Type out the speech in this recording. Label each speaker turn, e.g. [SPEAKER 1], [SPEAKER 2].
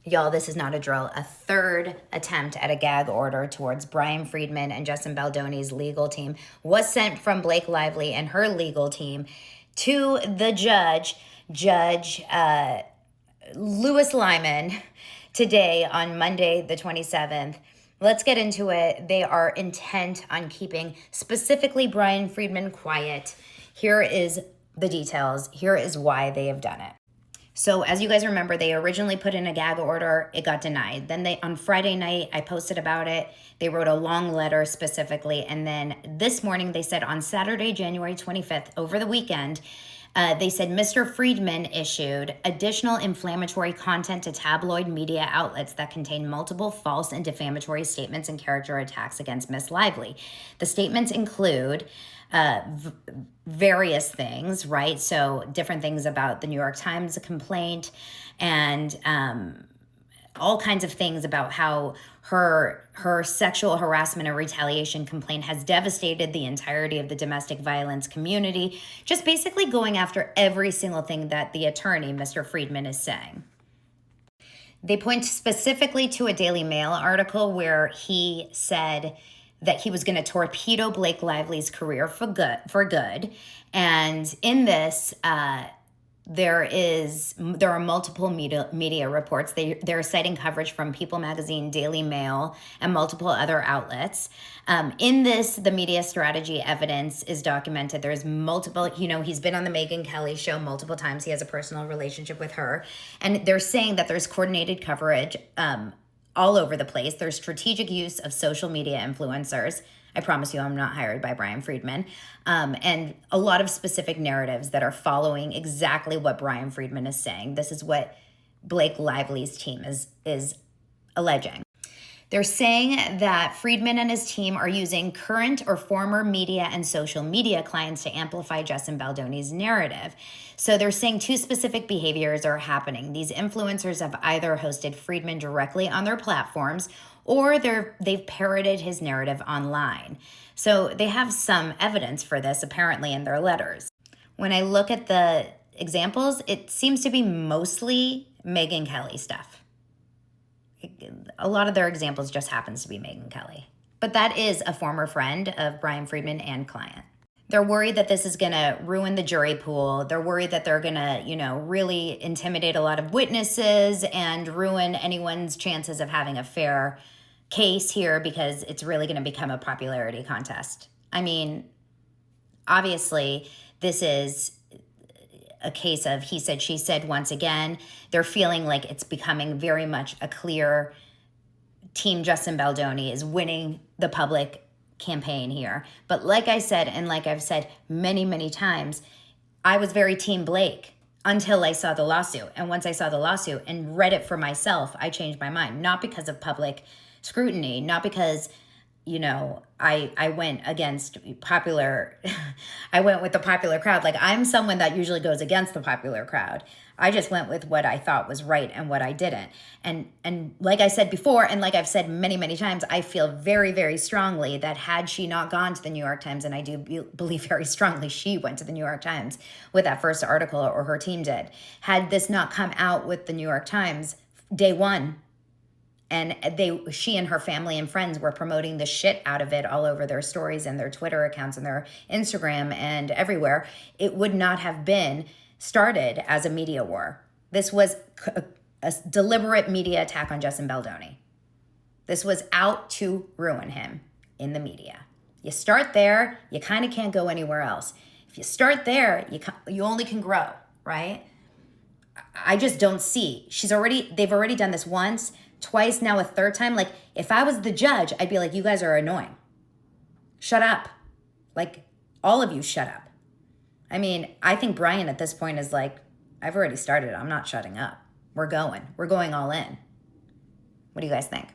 [SPEAKER 1] Y'all, this is not a drill. A third attempt at a gag order towards Brian Friedman and Justin Baldoni's legal team was sent from Blake Lively and her legal team to the Judge Lewis Lyman, today on Monday, the 27th. Let's get into it. They are intent on keeping specifically Brian Friedman quiet. Here is the details. Here is why they have done it. So as you guys remember, they originally put in a gag order. It got denied. Then on Friday night, I posted about it. They wrote a long letter specifically. And then this morning, they said on Saturday, January 25th, over the weekend, they said Mr. Friedman issued additional inflammatory content to tabloid media outlets that contain multiple false and defamatory statements and character attacks against Miss Lively. The statements include various things, right? So different things about the New York Times complaint and all kinds of things about how her sexual harassment and retaliation complaint has devastated the entirety of the domestic violence community, just basically going after every single thing that the attorney, Mr. Friedman, is saying. They point specifically to a Daily Mail article where he said that he was going to torpedo Blake Lively's career for good. And in this, there are multiple media reports. They're citing coverage from People Magazine, Daily Mail, and multiple other outlets. In this, the media strategy evidence is documented. There's multiple, he's been on the Megyn Kelly show multiple times. He has a personal relationship with her. And they're saying that there's coordinated coverage all over the place. There's strategic use of social media influencers. I promise you I'm not hired by Brian Friedman. And a lot of specific narratives that are following exactly what Brian Friedman is saying. This is what Blake Lively's team is alleging. They're saying that Friedman and his team are using current or former media and social media clients to amplify Justin Baldoni's narrative. So they're saying two specific behaviors are happening. These influencers have either hosted Friedman directly on their platforms or they've parroted his narrative online. So they have some evidence for this apparently in their letters. When I look at the examples, it seems to be mostly Megyn Kelly stuff. A lot of their examples just happens to be Megyn Kelly. But that is a former friend of Brian Friedman and client. They're worried that this is going to ruin the jury pool. They're worried that they're going to, really intimidate a lot of witnesses and ruin anyone's chances of having a fair case here because it's really going to become a popularity contest. I mean, obviously, this is a case of he said, she said once again. They're feeling like it's becoming very much a clear Team Justin Baldoni is winning the public campaign here. But like I said, and like I've said many, many times, I was very Team Blake until I saw the lawsuit. And once I saw the lawsuit and read it for myself, I changed my mind. Not because of public scrutiny, not because I went against popular, I went with the popular crowd. Like I'm someone that usually goes against the popular crowd. I just went with what I thought was right and what I didn't. And like I said before, and like I've said many, many times, I feel very, very strongly that had she not gone to the New York Times, and I do believe very strongly she went to the New York Times with that first article, or her team did, had this not come out with the New York Times day one, and she and her family and friends were promoting the shit out of it all over their stories and their Twitter accounts and their Instagram and everywhere, it would not have been started as a media war. This was a deliberate media attack on Justin Baldoni. This was out to ruin him in the media. You start there, you kind of can't go anywhere else. If you start there, you only can grow, right? I just don't see. They've already done this once, twice, now a third time. Like, if I was the judge, I'd be like, you guys are annoying. Shut up. Like, all of you shut up. I mean, I think Brian at this point is like, I've already started. I'm not shutting up. We're going all in. What do you guys think?